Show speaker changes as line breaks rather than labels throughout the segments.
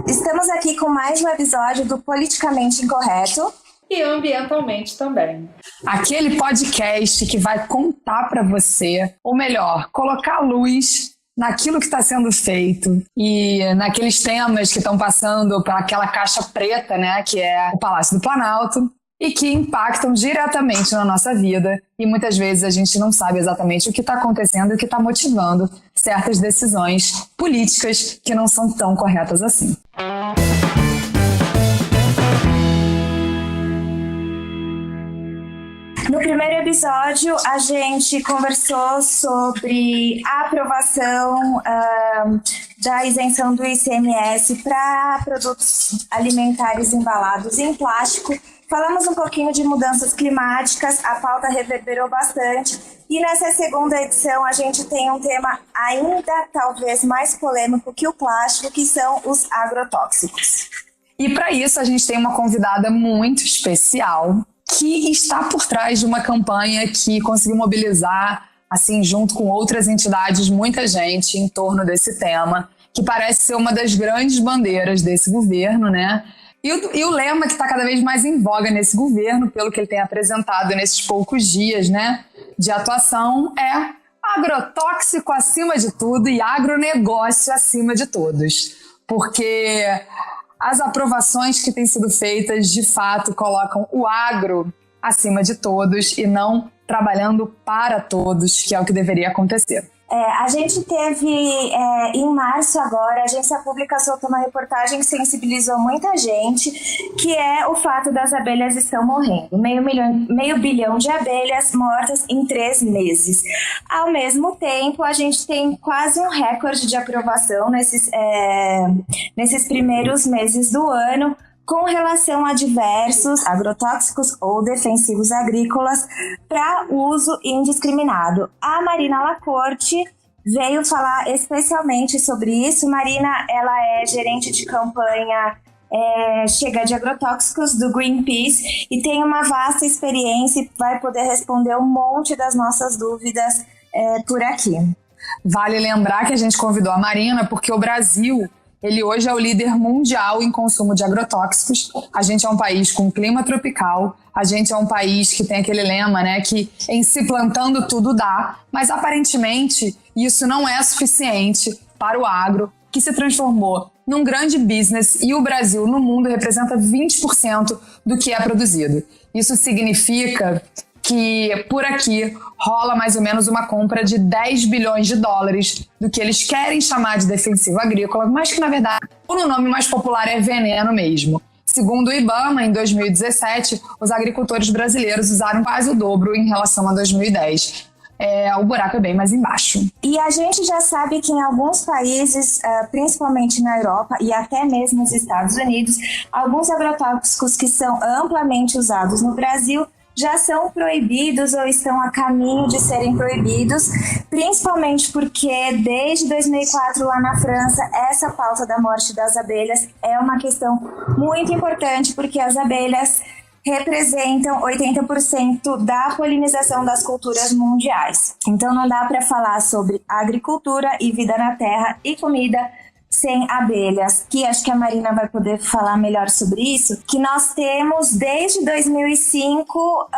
Estamos aqui com mais um episódio do Politicamente Incorreto.
E ambientalmente também.
Aquele podcast que vai contar para você, ou melhor, colocar luz naquilo que está sendo feito e naqueles temas que estão passando para aquela caixa preta, né, que é o Palácio do Planalto, e que impactam diretamente na nossa vida. E muitas vezes a gente não sabe exatamente o que está acontecendo e o que está motivando certas decisões políticas que não são tão corretas assim.
No primeiro episódio, a gente conversou sobre a aprovação da isenção do ICMS para produtos alimentares embalados em plástico. Falamos um pouquinho de mudanças climáticas, a pauta reverberou bastante. E nessa segunda edição, a gente tem um tema ainda talvez mais polêmico que o plástico, que são os agrotóxicos.
E para isso, a gente tem uma convidada muito especial, que está por trás de uma campanha que conseguiu mobilizar, assim, junto com outras entidades, muita gente em torno desse tema, que parece ser uma das grandes bandeiras desse governo, né? E o lema que está cada vez mais em voga nesse governo, pelo que ele tem apresentado nesses poucos dias, né, de atuação, é agrotóxico acima de tudo e agronegócio acima de todos. Porque as aprovações que têm sido feitas, de fato, colocam o agro acima de todos e não trabalhando para todos, que é o que deveria acontecer.
A gente teve, em março agora, a Agência Pública soltou uma reportagem que sensibilizou muita gente, que é o fato das abelhas estão morrendo. Meio bilhão de abelhas mortas em 3 meses. Ao mesmo tempo, a gente tem quase um recorde de aprovação nesses primeiros meses do ano, com relação a diversos agrotóxicos ou defensivos agrícolas para uso indiscriminado. A Marina Lacorte veio falar especialmente sobre isso. Marina, ela é gerente de campanha Chega de Agrotóxicos do Greenpeace e tem uma vasta experiência e vai poder responder um monte das nossas dúvidas por aqui.
Vale lembrar que a gente convidou a Marina porque o Brasil, ele hoje é o líder mundial em consumo de agrotóxicos. A gente é um país com clima tropical, a gente é um país que tem aquele lema, né, que em se plantando tudo dá, mas aparentemente isso não é suficiente para o agro, que se transformou num grande business e o Brasil no mundo representa 20% do que é produzido. Isso significa que por aqui rola mais ou menos uma compra de 10 bilhões de dólares do que eles querem chamar de defensivo agrícola, mas que na verdade o nome mais popular é veneno mesmo. Segundo o IBAMA, em 2017, os agricultores brasileiros usaram quase o dobro em relação a 2010. O buraco é bem mais embaixo.
E a gente já sabe que em alguns países, principalmente na Europa e até mesmo nos Estados Unidos, alguns agrotóxicos que são amplamente usados no Brasil já são proibidos ou estão a caminho de serem proibidos, principalmente porque desde 2004 lá na França, essa pauta da morte das abelhas é uma questão muito importante, porque as abelhas representam 80% da polinização das culturas mundiais. Então não dá para falar sobre agricultura e vida na terra e comida sem abelhas, que acho que a Marina vai poder falar melhor sobre isso, que nós temos desde 2005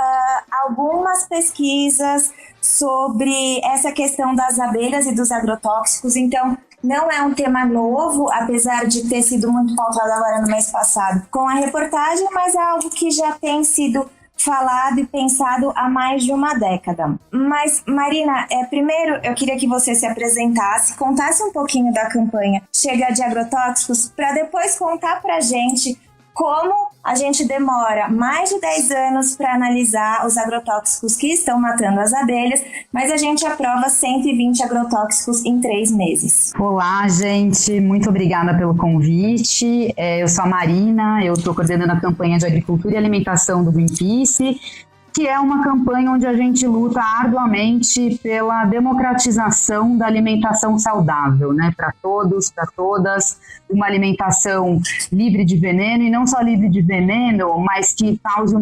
algumas pesquisas sobre essa questão das abelhas e dos agrotóxicos, então não é um tema novo, apesar de ter sido muito pautado agora no mês passado com a reportagem, mas é algo que já tem sido falado e pensado há mais de uma década. Mas, Marina, primeiro eu queria que você se apresentasse, contasse um pouquinho da campanha Chega de Agrotóxicos, para depois contar pra gente como a gente demora mais de 10 anos para analisar os agrotóxicos que estão matando as abelhas, mas a gente aprova 120 agrotóxicos em 3 meses.
Olá, gente, muito obrigada pelo convite. Eu sou a Marina, eu estou coordenando a campanha de agricultura e alimentação do Greenpeace, que é uma campanha onde a gente luta arduamente pela democratização da alimentação saudável, né? Para todos, para todas, uma alimentação livre de veneno, e não só livre de veneno, mas que cause o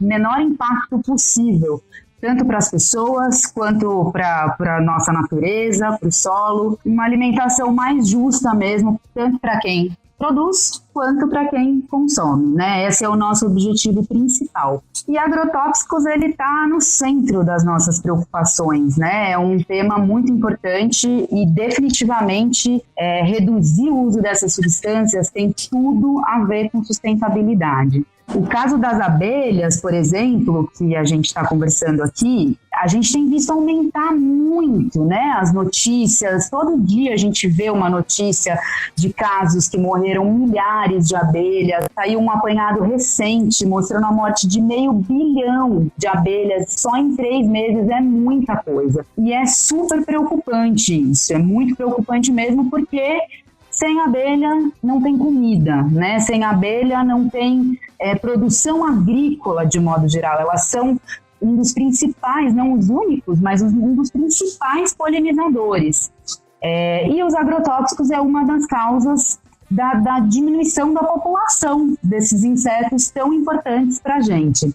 menor impacto possível, tanto para as pessoas quanto para a nossa natureza, para o solo, uma alimentação mais justa mesmo, tanto para quem produz quanto para quem consome, né? Esse é o nosso objetivo principal. E agrotóxicos, ele está no centro das nossas preocupações, né? É um tema muito importante e definitivamente reduzir o uso dessas substâncias tem tudo a ver com sustentabilidade. O caso das abelhas, por exemplo, que a gente está conversando aqui, a gente tem visto aumentar muito, né? As notícias, todo dia a gente vê uma notícia de casos que morreram milhares de abelhas. Saiu um apanhado recente mostrando a morte de 500 milhões de abelhas só em 3 meses, é muita coisa. E é super preocupante isso, é muito preocupante mesmo, porque sem abelha não tem comida, né? Sem abelha não tem produção agrícola de modo geral. Elas são um dos principais, não os únicos, mas um dos principais polinizadores. E os agrotóxicos é uma das causas da diminuição da população desses insetos tão importantes para a gente.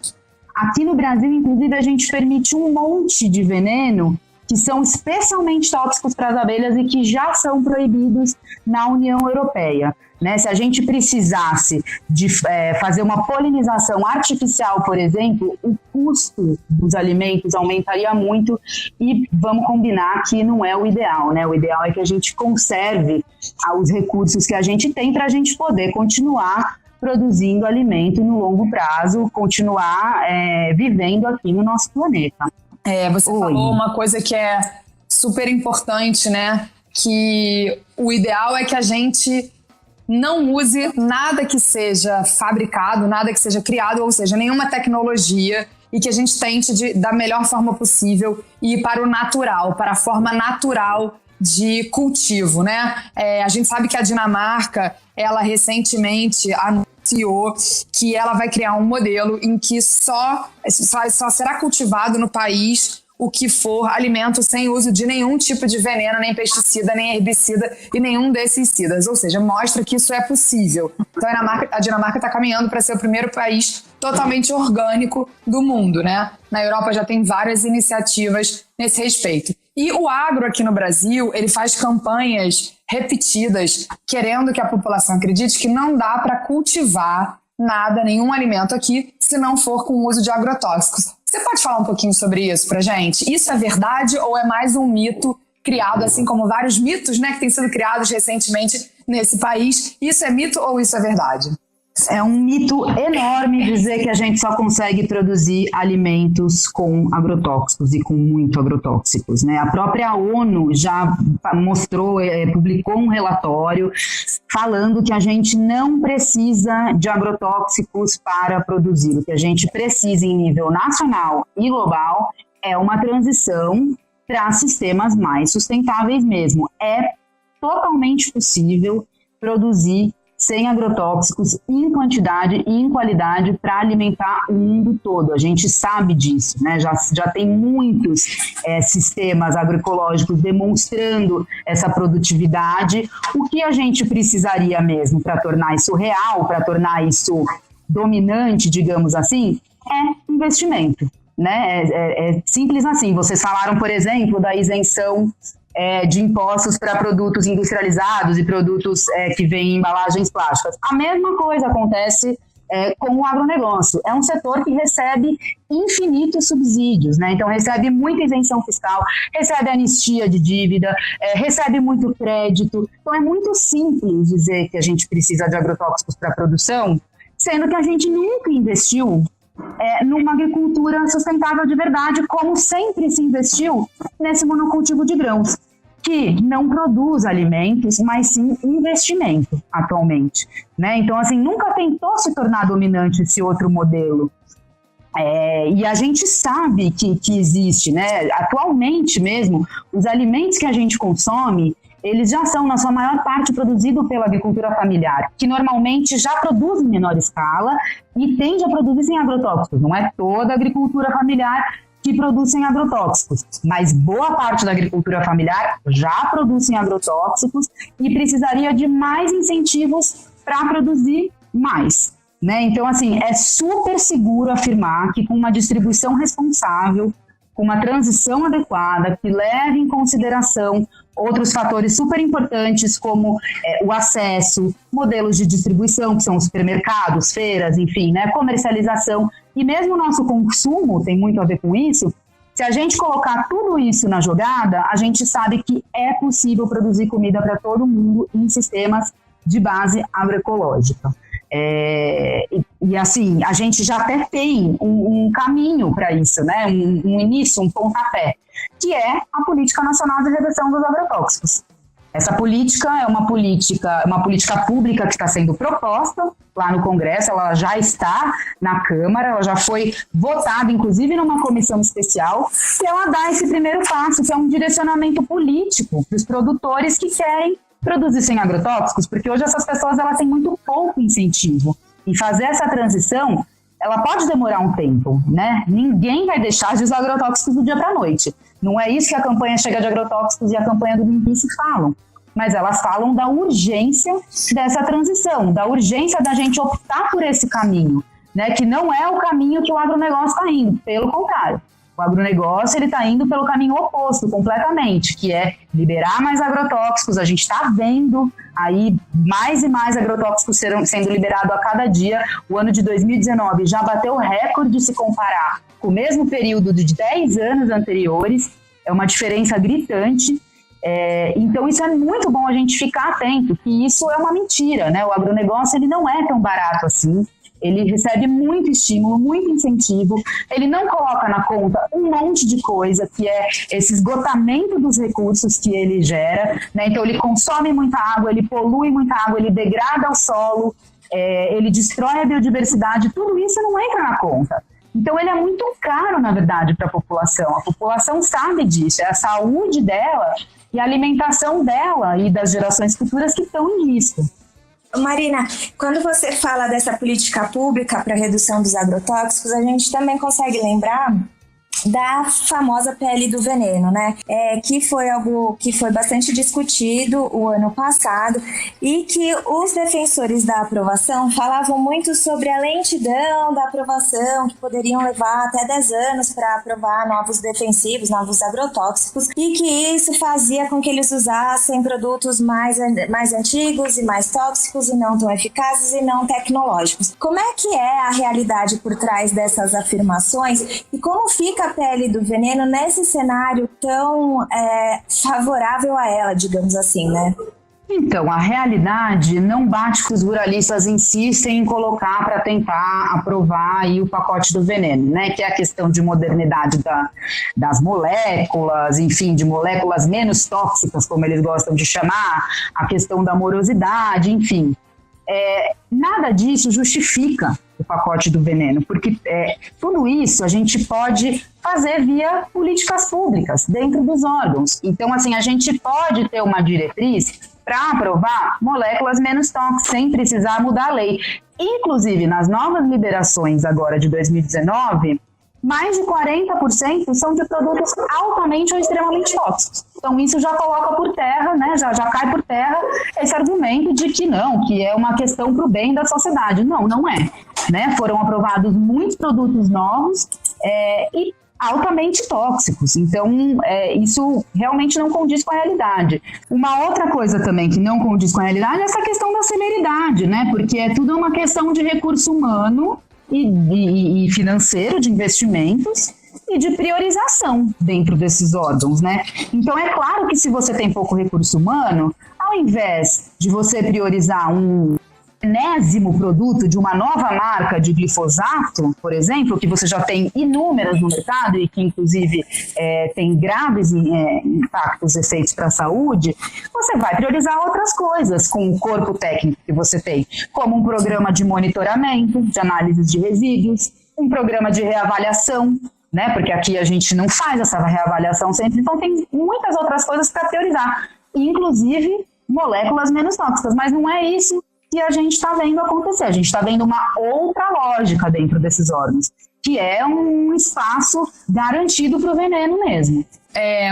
Aqui no Brasil, inclusive, a gente permite um monte de veneno que são especialmente tóxicos para as abelhas e que já são proibidos na União Europeia. Né? Se a gente precisasse de fazer uma polinização artificial, por exemplo, o custo dos alimentos aumentaria muito e vamos combinar que não é o ideal, né? O ideal é que a gente conserve os recursos que a gente tem para a gente poder continuar produzindo alimento no longo prazo, continuar vivendo aqui no nosso planeta.
Você falou uma coisa que é super importante, né? Que o ideal é que a gente não use nada que seja fabricado, nada que seja criado, ou seja, nenhuma tecnologia, e que a gente tente da melhor forma possível ir para o natural, para a forma natural de cultivo, né? A gente sabe que a Dinamarca, ela recentemente anunciou que ela vai criar um modelo em que só será cultivado no país o que for alimento sem uso de nenhum tipo de veneno, nem pesticida, nem herbicida e nenhum desses, ou seja, mostra que isso é possível. Então a Dinamarca está caminhando para ser o primeiro país totalmente orgânico do mundo, né? Na Europa já tem várias iniciativas nesse respeito. E o agro aqui no Brasil, ele faz campanhas repetidas, querendo que a população acredite que não dá para cultivar nada, nenhum alimento aqui, se não for com o uso de agrotóxicos. Você pode falar um pouquinho sobre isso pra gente? Isso é verdade ou é mais um mito criado, assim como vários mitos, né, que têm sido criados recentemente nesse país? Isso é mito ou isso é verdade?
É um mito enorme dizer que a gente só consegue produzir alimentos com agrotóxicos e com muito agrotóxicos, né? A própria ONU já mostrou, publicou um relatório falando que a gente não precisa de agrotóxicos para produzir. O que a gente precisa em nível nacional e global é uma transição para sistemas mais sustentáveis mesmo. É totalmente possível produzir sem agrotóxicos, em quantidade e em qualidade para alimentar o mundo todo. A gente sabe disso, né? Já tem muitos sistemas agroecológicos demonstrando essa produtividade. O que a gente precisaria mesmo para tornar isso real, para tornar isso dominante, digamos assim, é investimento, né? É simples assim. Vocês falaram, por exemplo, da isenção de impostos para produtos industrializados e produtos que vêm em embalagens plásticas. A mesma coisa acontece com o agronegócio. É um setor que recebe infinitos subsídios, né? Então recebe muita isenção fiscal, recebe anistia de dívida, recebe muito crédito. Então é muito simples dizer que a gente precisa de agrotóxicos para a produção, sendo que a gente nunca investiu numa agricultura sustentável de verdade, como sempre se investiu nesse monocultivo de grãos, que não produz alimentos, mas sim investimento atualmente, né? Então, assim, nunca tentou se tornar dominante esse outro modelo. E a gente sabe que existe, né? Atualmente mesmo, os alimentos que a gente consome, eles já são, na sua maior parte, produzidos pela agricultura familiar, que normalmente já produz em menor escala e tende a produzir sem agrotóxicos. Não é toda a agricultura familiar que produz sem agrotóxicos, mas boa parte da agricultura familiar já produz sem agrotóxicos e precisaria de mais incentivos para produzir mais, né? Então, assim, é super seguro afirmar que com uma distribuição responsável, com uma transição adequada, que leve em consideração outros fatores super importantes como o acesso, modelos de distribuição, que são os supermercados, feiras, enfim, né, comercialização, e mesmo o nosso consumo tem muito a ver com isso. Se a gente colocar tudo isso na jogada, a gente sabe que é possível produzir comida para todo mundo em sistemas de base agroecológica. E assim, a gente já até tem um caminho para isso, né? Um início, um pontapé, que é a Política Nacional de Redução dos Agrotóxicos. Essa política é uma política pública que está sendo proposta lá no Congresso, ela já está na Câmara, ela já foi votada, inclusive, numa comissão especial, e ela dá esse primeiro passo, que é um direcionamento político para os produtores que querem produzir sem agrotóxicos, porque hoje essas pessoas elas têm muito pouco incentivo. E fazer essa transição, ela pode demorar um tempo, né? Ninguém vai deixar de usar agrotóxicos do dia para a noite. Não é isso que a campanha Chega de Agrotóxicos e a campanha do Greenpeace falam. Mas elas falam da urgência dessa transição, da urgência da gente optar por esse caminho, né? Que não é o caminho que o agronegócio está indo, pelo contrário. O agronegócio ele está indo pelo caminho oposto completamente, que é liberar mais agrotóxicos. A gente está vendo aí mais e mais agrotóxicos sendo liberados a cada dia. O ano de 2019 já bateu o recorde se comparar com o mesmo período de 10 anos anteriores. É uma diferença gritante. Então isso é muito bom a gente ficar atento, que isso é uma mentira, né? O agronegócio ele não é tão barato assim. Ele recebe muito estímulo, muito incentivo, ele não coloca na conta um monte de coisa, que é esse esgotamento dos recursos que ele gera, né? Então ele consome muita água, ele polui muita água, ele degrada o solo, ele destrói a biodiversidade, tudo isso não entra na conta. Então ele é muito caro, na verdade, para a população sabe disso, é a saúde dela e a alimentação dela e das gerações futuras que estão em risco.
Marina, quando você fala dessa política pública para a redução dos agrotóxicos, a gente também consegue lembrar da famosa PL do veneno, né? Que foi algo que foi bastante discutido o ano passado e que os defensores da aprovação falavam muito sobre a lentidão da aprovação, que poderiam levar até 10 anos para aprovar novos defensivos, novos agrotóxicos, e que isso fazia com que eles usassem produtos mais antigos e mais tóxicos e não tão eficazes e não tecnológicos. Como é que é a realidade por trás dessas afirmações e como fica a PL do veneno nesse cenário tão favorável a ela, digamos assim, né?
Então, a realidade não bate que os ruralistas insistem em colocar para tentar aprovar aí o pacote do veneno, né? Que é a questão de modernidade das moléculas, enfim, de moléculas menos tóxicas, como eles gostam de chamar, a questão da morosidade, enfim. Nada disso justifica o pacote do veneno, porque tudo isso a gente pode fazer via políticas públicas dentro dos órgãos. Então, assim, a gente pode ter uma diretriz para aprovar moléculas menos tóxicas sem precisar mudar a lei. Inclusive, nas novas liberações agora de 2019, mais de 40% são de produtos altamente ou extremamente tóxicos. Então isso já coloca por terra, né, já cai por terra esse argumento de que não, que é uma questão para o bem da sociedade. Não, não é. Né? Foram aprovados muitos produtos novos e altamente tóxicos. Então isso realmente não condiz com a realidade. Uma outra coisa também que não condiz com a realidade é essa questão da celeridade, né? Porque é tudo uma questão de recurso humano e financeiro, de investimentos e de priorização dentro desses órgãos, né? Então é claro que se você tem pouco recurso humano, ao invés de você priorizar um enésimo produto de uma nova marca de glifosato, por exemplo, que você já tem inúmeras no mercado e que inclusive tem graves impactos, efeitos para a saúde, você vai priorizar outras coisas com o corpo técnico que você tem, como um programa de monitoramento, de análise de resíduos, um programa de reavaliação, né? Porque aqui a gente não faz essa reavaliação sempre, então tem muitas outras coisas para priorizar, inclusive moléculas menos tóxicas, mas não é isso que a gente está vendo acontecer. A gente está vendo uma outra lógica dentro desses órgãos, que é um espaço garantido para o veneno mesmo.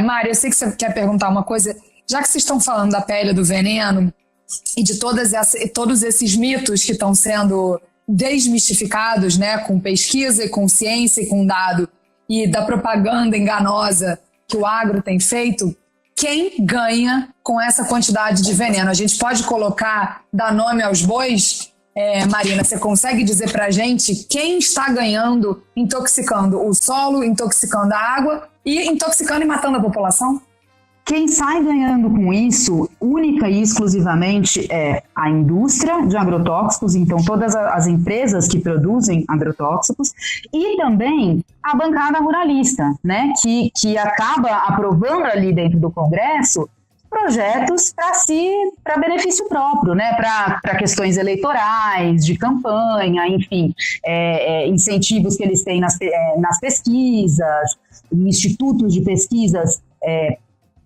Mari, eu sei que você quer perguntar uma coisa. Já que vocês estão falando da pele do veneno e de todos esses mitos que estão sendo desmistificados, né, com pesquisa e com ciência e com dado, e da propaganda enganosa que o agro tem feito, quem ganha com essa quantidade de veneno? A gente pode dar nome aos bois? Marina, você consegue dizer pra gente quem está ganhando, intoxicando o solo, intoxicando a água e intoxicando e matando a população?
Quem sai ganhando com isso, única e exclusivamente, é a indústria de agrotóxicos, então todas as empresas que produzem agrotóxicos, e também a bancada ruralista, né, que acaba aprovando ali dentro do Congresso projetos para benefício próprio, né, para questões eleitorais, de campanha, enfim, incentivos que eles têm nas pesquisas, institutos de pesquisas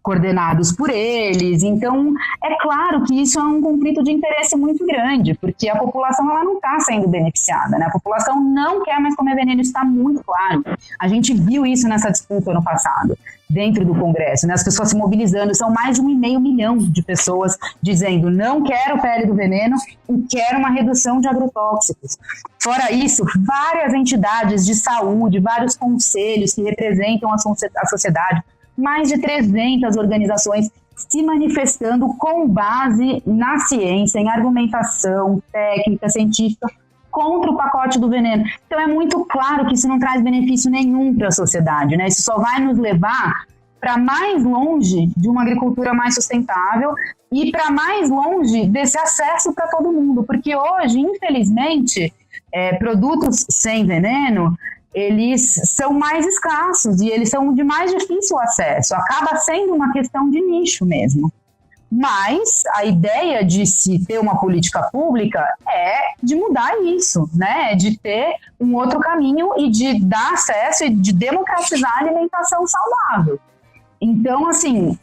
coordenados por eles. Então, é claro que isso é um conflito de interesse muito grande, porque a população ela não está sendo beneficiada, né? A população não quer mais comer veneno, isso está muito claro. A gente viu isso nessa disputa no passado, dentro do Congresso, né? As pessoas se mobilizando, são mais de 1,5 milhão de pessoas dizendo não quero pele do veneno e quero uma redução de agrotóxicos. Fora isso, várias entidades de saúde, vários conselhos que representam a sociedade, mais de 300 organizações se manifestando com base na ciência, em argumentação técnica, científica, contra o pacote do veneno. Então é muito claro que isso não traz benefício nenhum para a sociedade, né? Isso só vai nos levar para mais longe de uma agricultura mais sustentável e para mais longe desse acesso para todo mundo, porque hoje, infelizmente, produtos sem veneno eles são mais escassos e eles são de mais difícil acesso. Acaba sendo uma questão de nicho mesmo. Mas a ideia de se ter uma política pública é de mudar isso, né? De ter um outro caminho e de dar acesso e de democratizar a alimentação saudável. Então, assim,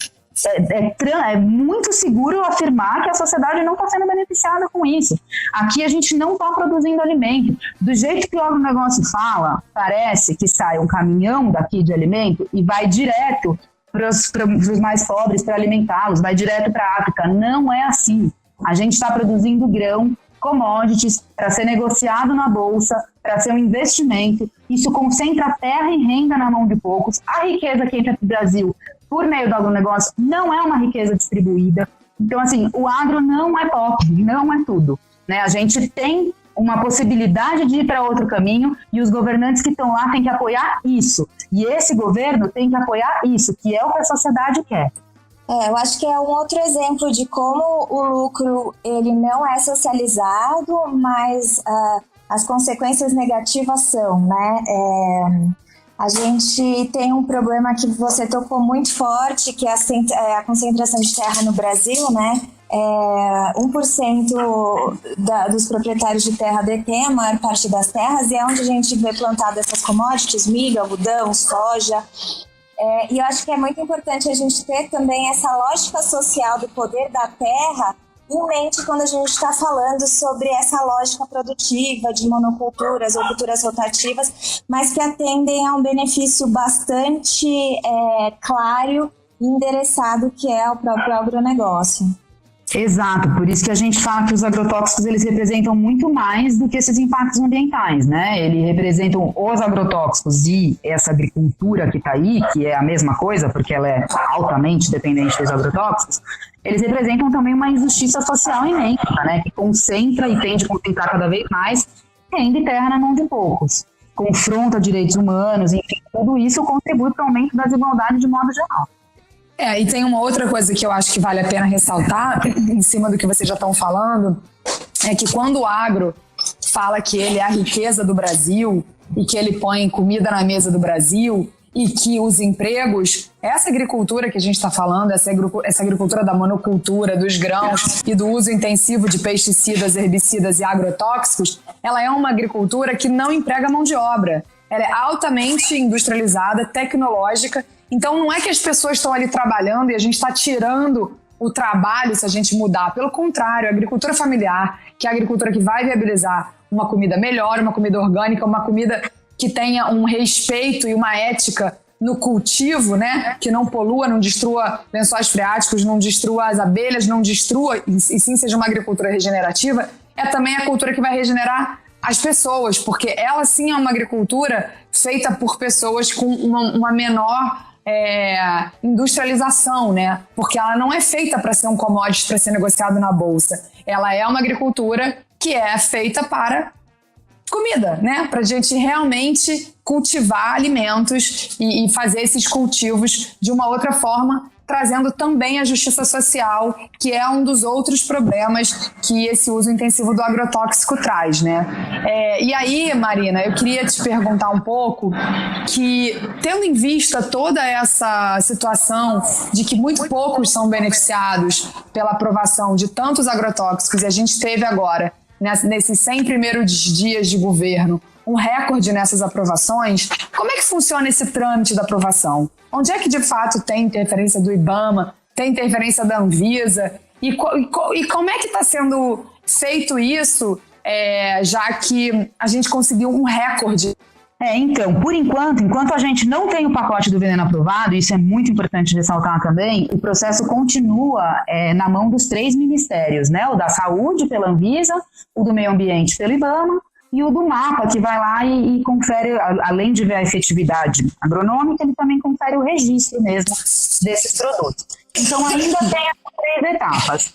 é muito seguro afirmar que a sociedade não está sendo beneficiada com isso. Aqui a gente não está produzindo alimento. Do jeito que o agronegócio fala, parece que sai um caminhão daqui de alimento e vai direto para os mais pobres para alimentá-los, vai direto para a África. Não é assim. A gente está produzindo grão, commodities, para ser negociado na bolsa, para ser um investimento. Isso concentra terra e renda na mão de poucos. A riqueza que entra para o Brasil por meio do agronegócio não é uma riqueza distribuída. Então, assim, o agro não é pop, não é tudo, né? A gente tem uma possibilidade de ir para outro caminho e os governantes que estão lá têm que apoiar isso. E esse governo tem que apoiar isso, que é o que a sociedade quer.
Eu acho que é um outro exemplo de como o lucro ele não é socializado, mas as consequências negativas são, né? A gente tem um problema que você tocou muito forte, que é a concentração de terra no Brasil, né? 1% dos proprietários de terra detém a maior parte das terras e é onde a gente vê plantado essas commodities, milho, algodão, soja. E eu acho que é muito importante a gente ter também essa lógica social do poder da terra em mente quando a gente está falando sobre essa lógica produtiva de monoculturas ou culturas rotativas, mas que atendem a um benefício bastante claro e endereçado, que é o próprio agronegócio.
Exato, por isso que a gente fala que os agrotóxicos eles representam muito mais do que esses impactos ambientais, né? Eles representam os agrotóxicos e essa agricultura que está aí, que é a mesma coisa, porque ela é altamente dependente dos agrotóxicos, eles representam também uma injustiça social imensa, né? Que concentra e tende a concentrar cada vez mais renda e terra na mão de poucos. Confronta direitos humanos, enfim, tudo isso contribui para o aumento da desigualdade de modo geral.
E tem uma outra coisa que eu acho que vale a pena ressaltar, em cima do que vocês já estão falando, é que quando o agro fala que ele é a riqueza do Brasil e que ele põe comida na mesa do Brasil e que os empregos, essa agricultura que a gente está falando, essa agricultura da monocultura, dos grãos e do uso intensivo de pesticidas, herbicidas e agrotóxicos, ela é uma agricultura que não emprega mão de obra. Ela é altamente industrializada, tecnológica. Então não é que as pessoas estão ali trabalhando e a gente está tirando o trabalho se a gente mudar. Pelo contrário, a agricultura familiar, que é a agricultura que vai viabilizar uma comida melhor, uma comida orgânica, uma comida que tenha um respeito e uma ética no cultivo, né? Que não polua, não destrua lençóis freáticos, não destrua as abelhas, não destrua, e sim seja uma agricultura regenerativa, é também a cultura que vai regenerar as pessoas, porque ela sim é uma agricultura feita por pessoas com uma menor industrialização, né? Porque ela não é feita para ser um commodity, para ser negociado na bolsa. Ela é uma agricultura que é feita para comida, né? Para a gente realmente cultivar alimentos e fazer esses cultivos de uma outra forma, trazendo também a justiça social, que é um dos outros problemas que esse uso intensivo do agrotóxico traz, né? E aí, Marina, eu queria te perguntar um pouco que, tendo em vista toda essa situação de que muito poucos são beneficiados pela aprovação de tantos agrotóxicos, e a gente teve agora, nesses 100 primeiros dias de governo, um recorde nessas aprovações, como é que funciona esse trâmite da aprovação? Onde é que, de fato, tem interferência do IBAMA, tem interferência da Anvisa? E como é que está sendo feito isso, já que a gente conseguiu um recorde?
Então, por enquanto a gente não tem o pacote do veneno aprovado, isso é muito importante ressaltar também, o processo continua na mão dos 3 ministérios, né? O da Saúde pela Anvisa, o do Meio Ambiente pelo IBAMA, e o do MAPA, que vai lá e confere, além de ver a efetividade agronômica, ele também confere o registro mesmo desses produtos. Então, ainda tem essas 3 etapas.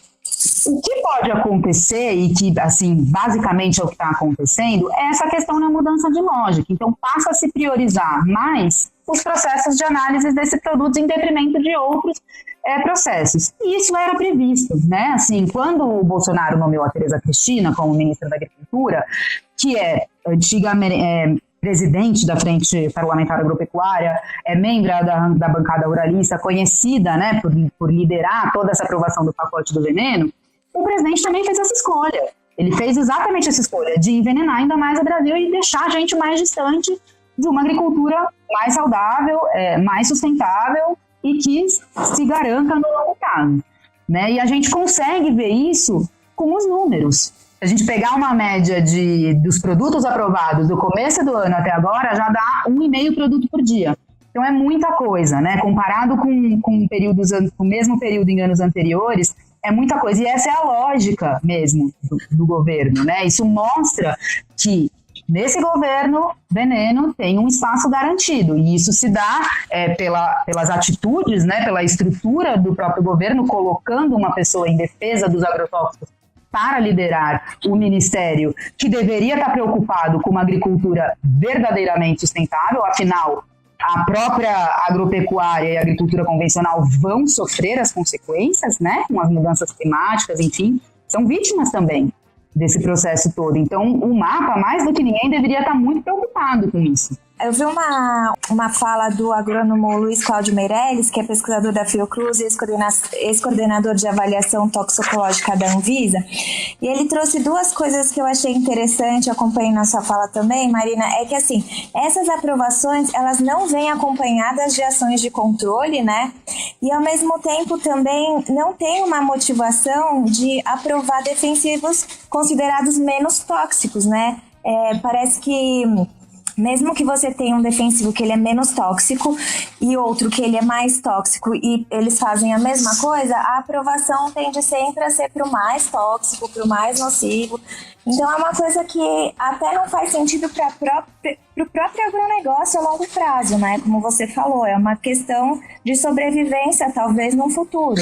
O que pode acontecer, e que, assim, basicamente é o que está acontecendo, é essa questão da mudança de lógica. Então, passa a se priorizar mais os processos de análise desses produtos em detrimento de outros processos. E isso era previsto, né? Assim, quando o Bolsonaro nomeou a Tereza Cristina como ministra da Agricultura, que é antiga presidente da Frente Parlamentar Agropecuária, é membro da bancada ruralista, conhecida, né, por liderar toda essa aprovação do pacote do veneno, o presidente também fez essa escolha. Ele fez exatamente essa escolha de envenenar ainda mais o Brasil e deixar a gente mais distante de uma agricultura mais saudável, mais sustentável e que se garanta no longo prazo, né? E a gente consegue ver isso com os números. Se a gente pegar uma média dos produtos aprovados do começo do ano até agora, já dá 1,5 produto por dia. Então é muita coisa, né? Comparado com o mesmo período em anos anteriores, é muita coisa. E essa é a lógica mesmo do governo, né? Isso mostra que nesse governo, veneno tem um espaço garantido, e isso se dá pelas atitudes, né, pela estrutura do próprio governo, colocando uma pessoa em defesa dos agrotóxicos para liderar o ministério, que deveria estar preocupado com uma agricultura verdadeiramente sustentável. Afinal, a própria agropecuária e a agricultura convencional vão sofrer as consequências, né, com as mudanças climáticas, enfim, são vítimas também desse processo todo. Então, o MAPA, mais do que ninguém, deveria estar muito preocupado com isso.
Eu vi uma fala do agrônomo Luiz Cláudio Meirelles, que é pesquisador da Fiocruz e ex-coordenador de avaliação toxicológica da Anvisa, e ele trouxe 2 coisas que eu achei interessante, acompanhei na sua fala também, Marina, é que assim, essas aprovações, elas não vêm acompanhadas de ações de controle, né, e ao mesmo tempo também não tem uma motivação de aprovar defensivos considerados menos tóxicos, né, parece que mesmo que você tenha um defensivo que ele é menos tóxico e outro que ele é mais tóxico e eles fazem a mesma coisa, a aprovação tende sempre a ser para o mais tóxico, para o mais nocivo. Então é uma coisa que até não faz sentido para o próprio agronegócio a longo prazo, né? Como você falou, é uma questão de sobrevivência, talvez, no futuro.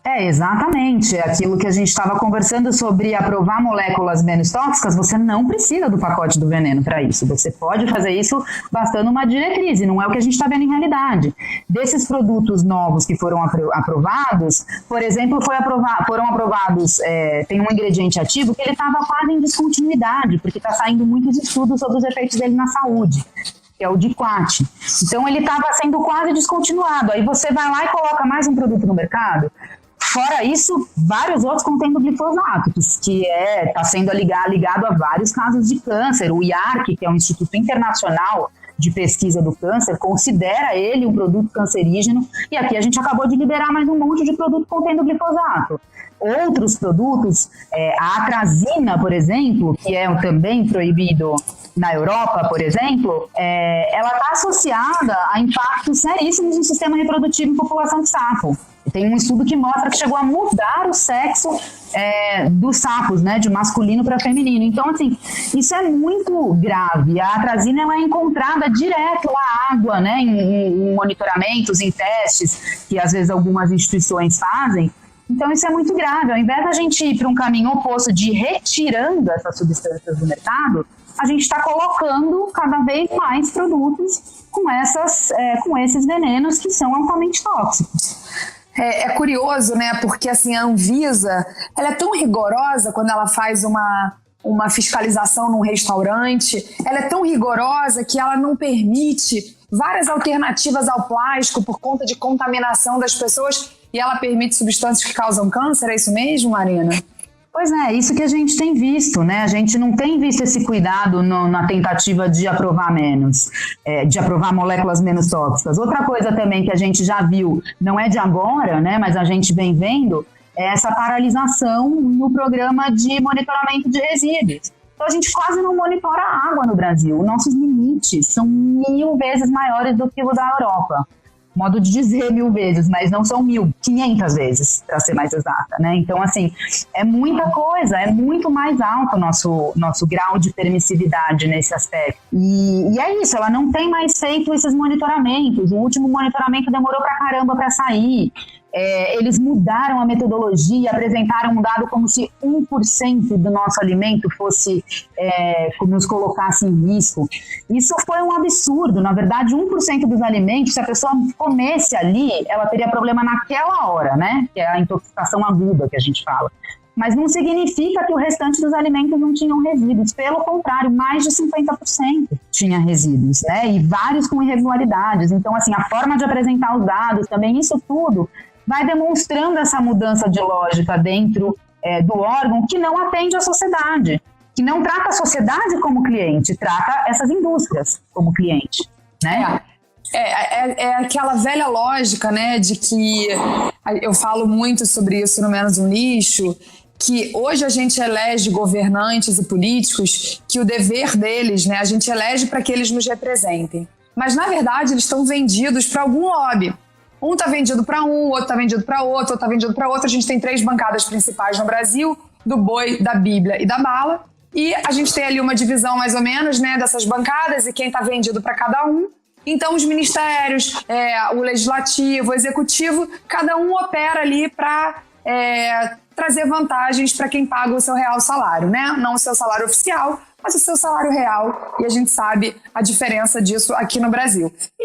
Exatamente. Aquilo que a gente estava conversando sobre aprovar moléculas menos tóxicas, você não precisa do pacote do veneno para isso. Você pode fazer isso bastando uma diretriz, e não é o que a gente está vendo em realidade. Desses produtos novos que foram aprovados, por exemplo, foram aprovados, tem um ingrediente ativo que ele estava quase em descontinuidade, porque está saindo muitos estudos sobre os efeitos dele na saúde, que é o diquat. Então ele estava sendo quase descontinuado. Aí você vai lá e coloca mais um produto no mercado. Fora isso, vários outros contêm glifosato, que está sendo ligado a vários casos de câncer. O IARC, que é um Instituto Internacional de Pesquisa do Câncer, considera ele um produto cancerígeno, e aqui a gente acabou de liberar mais um monte de produto contendo glifosato. Outros produtos, a atrazina, por exemplo, que é também proibido na Europa, por exemplo, ela está associada a impactos seríssimos no sistema reprodutivo em população de sapo. Tem um estudo que mostra que chegou a mudar o sexo dos sapos, né, de masculino para feminino. Então, assim, isso é muito grave. A atrazina ela é encontrada direto na água, né, em monitoramentos, em testes que às vezes algumas instituições fazem. Então, isso é muito grave. Ao invés da gente ir para um caminho oposto de retirando essas substâncias do mercado, a gente está colocando cada vez mais produtos com esses venenos que são altamente tóxicos.
É curioso, né? Porque assim, a Anvisa, ela é tão rigorosa quando ela faz uma fiscalização num restaurante, ela é tão rigorosa que ela não permite várias alternativas ao plástico por conta de contaminação das pessoas e ela permite substâncias que causam câncer, é isso mesmo, Marina?
Pois é, isso que a gente tem visto, né? A gente não tem visto esse cuidado na tentativa de aprovar de aprovar moléculas menos tóxicas. Outra coisa também que a gente já viu, não é de agora, né? Mas a gente vem vendo, é essa paralisação no programa de monitoramento de resíduos. Então a gente quase não monitora a água no Brasil. Nossos limites são 1000 vezes maiores do que o da Europa. Modo de dizer 1000 vezes, mas não são 500 vezes, para ser mais exata, né? Então, assim, é muita coisa, é muito mais alto o nosso grau de permissividade nesse aspecto. E é isso, ela não tem mais feito esses monitoramentos. O último monitoramento demorou pra caramba para sair. Eles mudaram a metodologia, apresentaram um dado como se 1% do nosso alimento nos colocasse em risco. Isso foi um absurdo. Na verdade, 1% dos alimentos, se a pessoa comesse ali, ela teria problema naquela hora, né? Que é a intoxicação aguda que a gente fala. Mas não significa que o restante dos alimentos não tinham resíduos. Pelo contrário, mais de 50% tinha resíduos, né? E vários com irregularidades. Então, assim, a forma de apresentar os dados também, isso tudo vai demonstrando essa mudança de lógica dentro do órgão que não atende à sociedade, que não trata a sociedade como cliente, trata essas indústrias como cliente, né?
É aquela velha lógica, né, de que eu falo muito sobre isso no Menos um Lixo, que hoje a gente elege governantes e políticos que o dever deles, né, a gente elege para que eles nos representem. Mas, na verdade, eles estão vendidos para algum lobby. Um está vendido para um, outro está vendido para outro está vendido para outro. A gente tem 3 bancadas principais no Brasil, do boi, da Bíblia e da bala. E a gente tem ali uma divisão, mais ou menos, né, dessas bancadas e quem está vendido para cada um. Então, os ministérios, o legislativo, o executivo, cada um opera ali para trazer vantagens para quem paga o seu real salário, né? Não o seu salário oficial, mas o seu salário real, e a gente sabe a diferença disso aqui no Brasil. E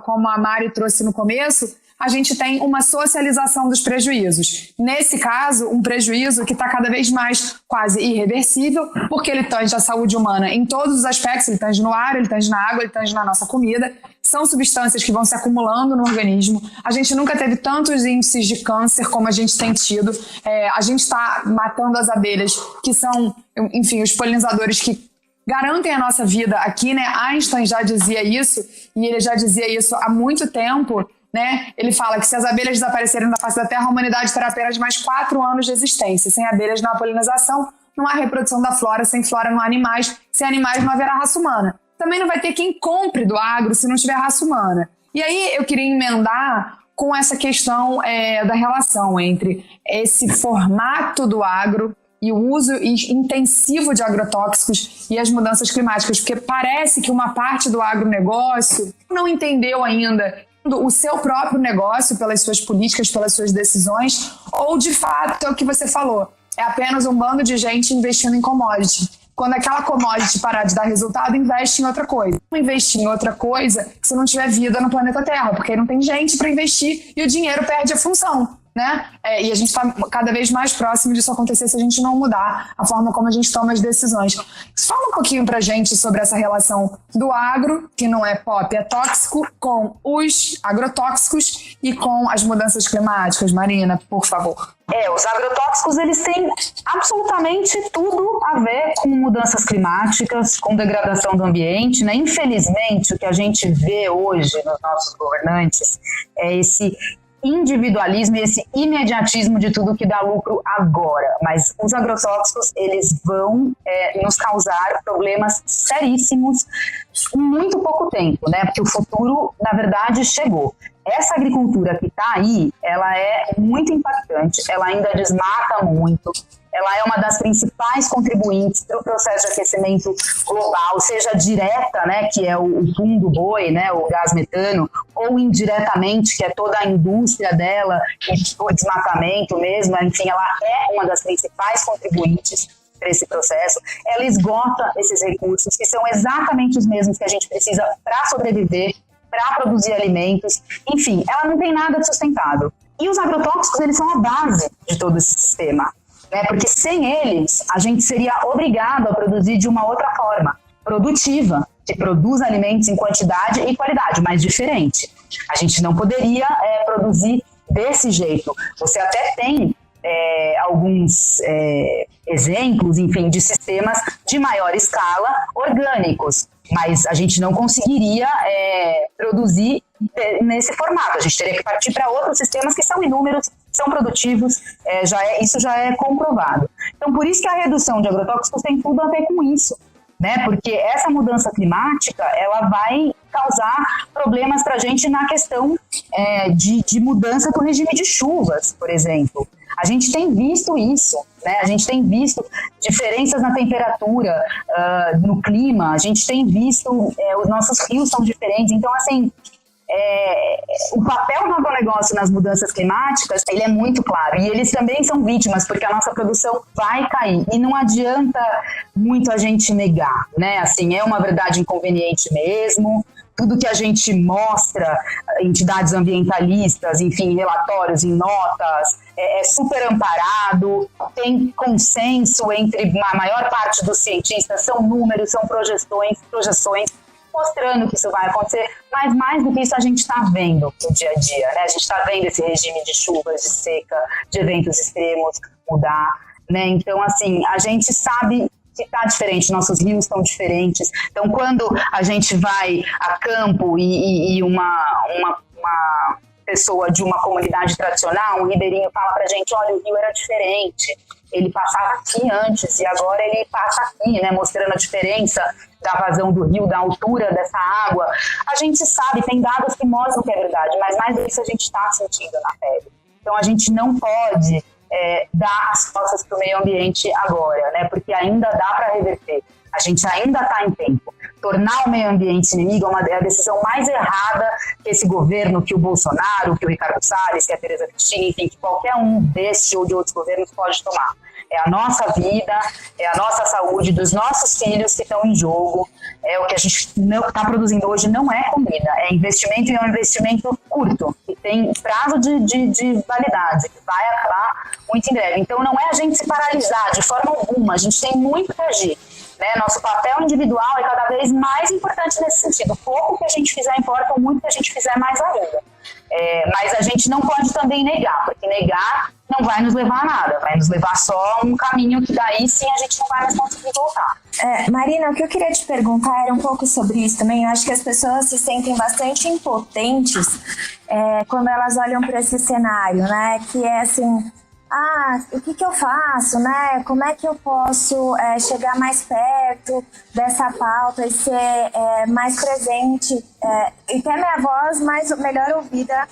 como a Mari trouxe no começo, a gente tem uma socialização dos prejuízos. Nesse caso, um prejuízo que está cada vez mais quase irreversível, porque ele tange a saúde humana em todos os aspectos, ele tange no ar, ele tange na água, ele tange na nossa comida. São substâncias que vão se acumulando no organismo. A gente nunca teve tantos índices de câncer como a gente tem tido. A gente está matando as abelhas, que são, enfim, os polinizadores que garantem a nossa vida aqui, né? Einstein já dizia isso, e ele já dizia isso há muito tempo, né? Ele fala que se as abelhas desaparecerem da face da Terra, a humanidade terá apenas mais 4 anos de existência. Sem abelhas não há polinização, não há reprodução da flora, sem flora não há animais, sem animais não haverá raça humana. Também não vai ter quem compre do agro se não tiver raça humana. E aí eu queria emendar com essa questão da relação entre esse formato do agro e o uso intensivo de agrotóxicos e as mudanças climáticas, porque parece que uma parte do agronegócio não entendeu ainda o seu próprio negócio pelas suas políticas, pelas suas decisões, ou de fato é o que você falou, é apenas um bando de gente investindo em commodity. Quando aquela commodity parar de dar resultado, investe em outra coisa. Não investir em outra coisa se não tiver vida no planeta Terra, porque aí não tem gente para investir e o dinheiro perde a função, né? E a gente está cada vez mais próximo disso acontecer se a gente não mudar a forma como a gente toma as decisões. Fala um pouquinho pra gente sobre essa relação do agro, que não é pop, é tóxico, com os agrotóxicos e com as mudanças climáticas. Marina, por favor.
Os agrotóxicos, eles têm absolutamente tudo a ver com mudanças climáticas, com degradação do ambiente, né? Infelizmente, o que a gente vê hoje nos nossos governantes é esse individualismo e esse imediatismo de tudo que dá lucro agora. Mas os agrotóxicos, eles vão nos causar problemas seríssimos em muito pouco tempo, né? Porque o futuro, na verdade, chegou. essa agricultura que está aí, ela é muito impactante, ela ainda desmata muito, ela é uma das principais contribuintes para o processo de aquecimento global, seja direta, né, que é o pum do boi, né, o gás metano, ou indiretamente, que é toda a indústria dela, o desmatamento mesmo, enfim, ela é uma das principais contribuintes para esse processo. Ela esgota esses recursos, que são exatamente os mesmos que a gente precisa para sobreviver, para produzir alimentos, enfim, ela não tem nada de sustentável. E os agrotóxicos, eles são a base de todo esse sistema, né? Porque sem eles, a gente seria obrigado a produzir de uma outra forma, produtiva, que produz alimentos em quantidade e qualidade, mas diferente. A gente não poderia produzir desse jeito. Você até tem alguns exemplos, enfim, de sistemas de maior escala orgânicos, mas a gente não conseguiria produzir nesse formato. A gente teria que partir para outros sistemas que são inúmeros, são produtivos, isso já é comprovado. Então, por isso que a redução de agrotóxicos tem tudo a ver com isso, né? Porque essa mudança climática, ela vai causar problemas para a gente na questão de mudança do regime de chuvas, por exemplo. A gente tem visto isso, né? A gente tem visto diferenças na temperatura, no clima, a gente tem visto os nossos rios são diferentes. Então, assim, o papel do agronegócio nas mudanças climáticas, ele é muito claro. E eles também são vítimas, porque a nossa produção vai cair. E não adianta muito a gente negar, né? Assim, é uma verdade inconveniente mesmo. Tudo que a gente mostra, entidades ambientalistas, enfim, relatórios em notas, é super amparado, tem consenso entre a maior parte dos cientistas, são números, são projeções mostrando que isso vai acontecer, mas mais do que isso a gente está vendo no dia a dia, né? A gente está vendo esse regime de chuvas, de seca, de eventos extremos mudar, né? Então, assim, a gente sabe que está diferente, nossos rios estão diferentes. Então, quando a gente vai a campo e uma pessoa de uma comunidade tradicional, um ribeirinho, fala pra gente, olha, o rio era diferente, ele passava aqui antes e agora ele passa aqui, né, mostrando a diferença da vazão do rio, da altura dessa água. A gente sabe, tem dados que mostram que é verdade, mas mais disso a gente está sentindo na pele. Então, a gente não pode dar as costas para o meio ambiente agora, né? Porque ainda dá para reverter. A gente ainda está em tempo. Tornar o meio ambiente inimigo é a decisão mais errada que esse governo, que o Bolsonaro, que o Ricardo Salles, que a Tereza Cristina, enfim, que qualquer um deste ou de outros governos pode tomar. É a nossa vida, é a nossa saúde, dos nossos filhos que estão em jogo. O que a gente está produzindo hoje não é comida, é investimento, e é um investimento curto, que tem prazo de validade, que vai acabar muito em breve. Então não é a gente se paralisar de forma alguma, a gente tem muito que agir. Né? Nosso papel individual é cada vez mais importante nesse sentido. Pouco que a gente fizer importa, muito que a gente fizer mais ainda. Mas a gente não pode também negar, porque negar não vai nos levar a nada, vai nos levar só a um caminho que daí sim a gente não vai mais conseguir voltar.
Marina, o que eu queria te perguntar era um pouco sobre isso também. Eu acho que as pessoas se sentem bastante impotentes quando elas olham para esse cenário, né? Que é assim, o que eu faço, né? Como é que eu posso chegar mais perto dessa pauta e ser mais presente e ter minha voz melhor ouvida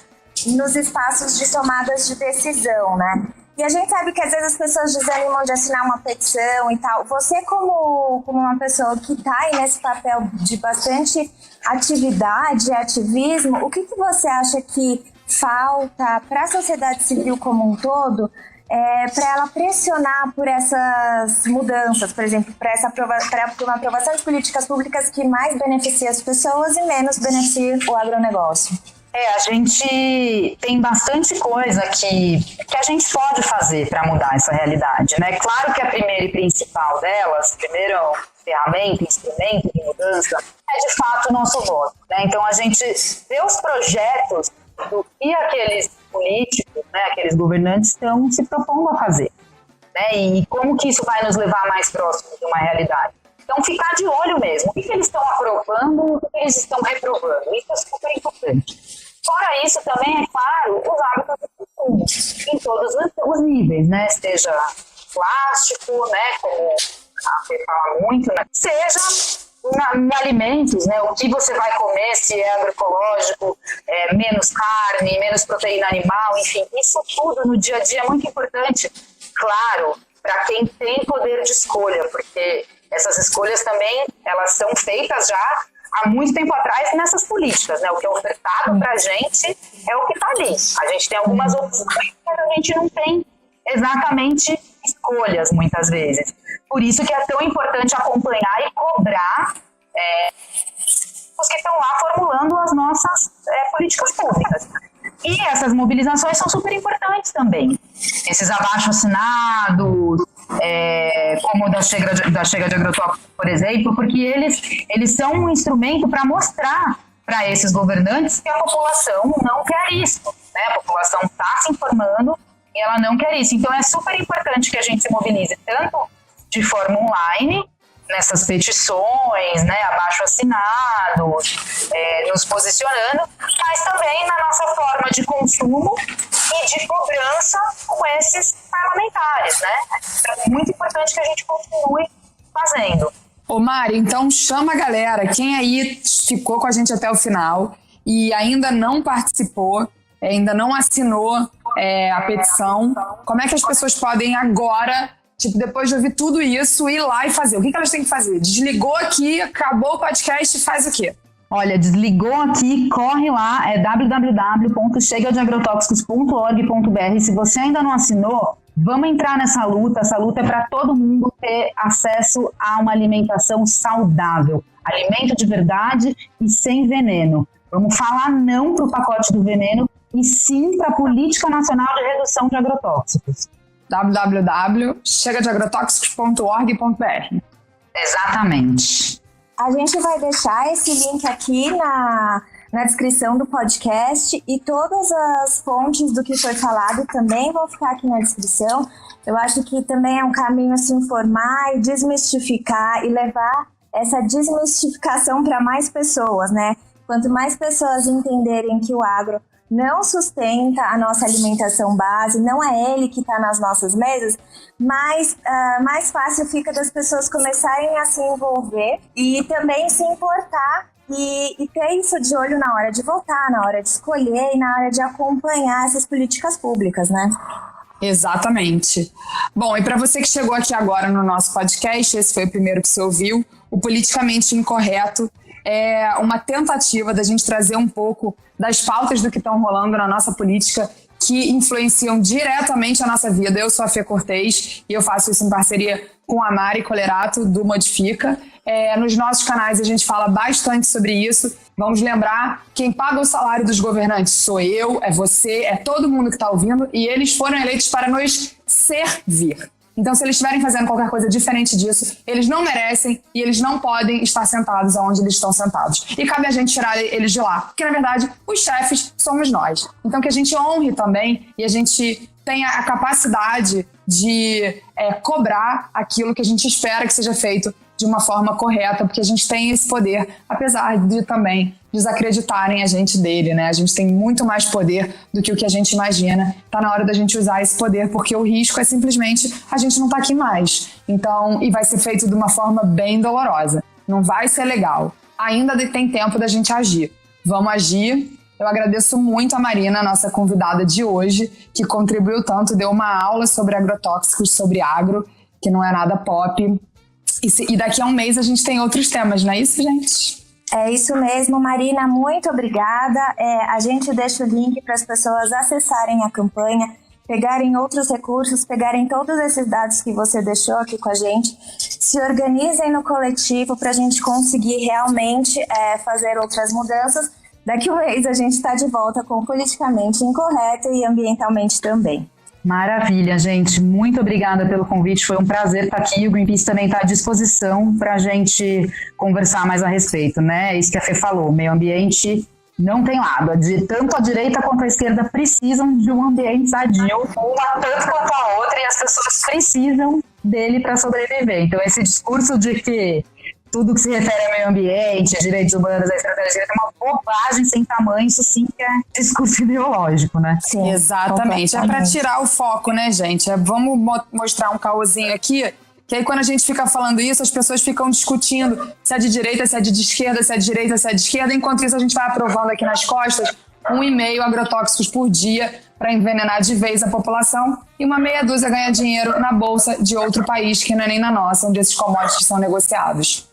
nos espaços de tomadas de decisão, né? E a gente sabe que às vezes as pessoas desanimam de assinar uma petição e tal. Você, como uma pessoa que está aí nesse papel de bastante atividade, ativismo, o que você acha que falta para a sociedade civil como um todo para ela pressionar por essas mudanças, por exemplo, para uma aprovação de políticas públicas que mais beneficia as pessoas e menos beneficia o agronegócio?
A gente tem bastante coisa que a gente pode fazer para mudar essa realidade, né? Claro que a primeira e principal delas, primeiro ferramenta, instrumento de mudança, é de fato o nosso voto, né? Então a gente vê os projetos do que aqueles políticos, né, aqueles governantes estão se propondo a fazer, né? E como que isso vai nos levar mais próximo de uma realidade. Então, ficar de olho mesmo. O que eles estão aprovando, o que eles estão reprovando. Isso é super importante. Fora isso, também, é claro, os hábitos de consumo, em todos os níveis, né? Seja plástico, né? Como a Fê fala muito, né? Seja em alimentos, né? O que você vai comer, se é agroecológico, menos carne, menos proteína animal, enfim, isso tudo no dia a dia é muito importante, claro, para quem tem poder de escolha, porque essas escolhas também, elas são feitas já há muito tempo atrás nessas políticas, né? O que é ofertado para a gente é o que está ali. A gente tem algumas opções, mas a gente não tem exatamente escolhas, muitas vezes. Por isso que é tão importante acompanhar e cobrar os que estão lá formulando as nossas políticas públicas. E essas mobilizações são super importantes também. Esses abaixo-assinados, como o da Chega de Agrotóxicos, por exemplo, porque eles são um instrumento para mostrar para esses governantes que a população não quer isso. Né? A população está se informando e ela não quer isso. Então é super importante que a gente se mobilize tanto de forma online, nessas petições, né, abaixo-assinados, nos posicionando, mas também na nossa forma de consumo e de cobrança com esses parlamentares, né? É muito importante que a gente continue fazendo.
Ô Mari, então chama a galera, quem aí ficou com a gente até o final e ainda não participou, ainda não assinou a petição, como é que as pessoas podem agora, tipo, depois de ouvir tudo isso, ir lá e fazer? O que elas têm que fazer? Desligou aqui, acabou o podcast, faz o quê?
Olha, desligou aqui, corre lá, é www.chegadeagrotóxicos.org.br. Se você ainda não assinou, vamos entrar nessa luta. Essa luta é para todo mundo ter acesso a uma alimentação saudável, alimento de verdade e sem veneno. Vamos falar não para o pacote do veneno e sim para a Política Nacional de Redução de Agrotóxicos.
www.chegadeagrotóxicos.org.br.
Exatamente.
A gente vai deixar esse link aqui na descrição do podcast e todas as fontes do que foi falado também vão ficar aqui na descrição. Eu acho que também é um caminho se informar e desmistificar e levar essa desmistificação para mais pessoas, né? Quanto mais pessoas entenderem que o agro não sustenta a nossa alimentação base, não é ele que está nas nossas mesas, mais fácil fica das pessoas começarem a se envolver e também se importar e ter isso de olho na hora de votar, na hora de escolher e na hora de acompanhar essas políticas públicas, né?
Exatamente. Bom, e para você que chegou aqui agora no nosso podcast, esse foi o primeiro que você ouviu, o Politicamente Incorreto é uma tentativa da gente trazer um pouco das pautas do que estão rolando na nossa política que influenciam diretamente a nossa vida. Eu sou a Fê Cortez e eu faço isso em parceria com a Mari Colerato, do Modifica. Nos nossos canais a gente fala bastante sobre isso. Vamos lembrar, quem paga o salário dos governantes sou eu, é você, é todo mundo que está ouvindo e eles foram eleitos para nos servir. Então, se eles estiverem fazendo qualquer coisa diferente disso, eles não merecem e eles não podem estar sentados onde eles estão sentados. E cabe a gente tirar eles de lá, porque, na verdade, os chefes somos nós. Então, que a gente honre também e a gente tenha a capacidade de cobrar aquilo que a gente espera que seja feito de uma forma correta, porque a gente tem esse poder, apesar de também desacreditarem a gente dele, né? A gente tem muito mais poder do que o que a gente imagina. Tá na hora da gente usar esse poder, porque o risco é simplesmente a gente não tá aqui mais. Então, e vai ser feito de uma forma bem dolorosa. Não vai ser legal. Ainda tem tempo da gente agir. Vamos agir. Eu agradeço muito a Marina, nossa convidada de hoje, que contribuiu tanto, deu uma aula sobre agrotóxicos, sobre agro, que não é nada pop. E daqui a um mês a gente tem outros temas, não é isso, gente?
É isso mesmo, Marina, muito obrigada. A gente deixa o link para as pessoas acessarem a campanha, pegarem outros recursos, pegarem todos esses dados que você deixou aqui com a gente, se organizem no coletivo para a gente conseguir realmente fazer outras mudanças. Daqui a um mês a gente está de volta com o Politicamente Incorreto e ambientalmente também.
Maravilha, gente. Muito obrigada pelo convite. Foi um prazer estar aqui. O Greenpeace também está à disposição para a gente conversar mais a respeito, né? Isso que a Fê falou. O meio ambiente não tem lado. Tanto a direita quanto a esquerda precisam de um ambiente sadio, uma tanto quanto a outra, e as pessoas precisam dele para sobreviver. Então, esse discurso de que tudo que se refere ao meio ambiente, a direitos humanos, a estratégia é uma bobagem sem tamanho, isso sim que é discurso ideológico, né?
Sim, exatamente. É para tirar o foco, né, gente? Vamos mostrar um caosinho aqui Que aí quando a gente fica falando isso, as pessoas ficam discutindo se é de direita, se é de esquerda, se é de direita, se é de esquerda. Enquanto isso, a gente vai aprovando aqui nas costas 1,5 agrotóxicos por dia para envenenar de vez a população e uma meia dúzia ganha dinheiro na bolsa de outro país que não é nem na nossa, onde esses commodities são negociados.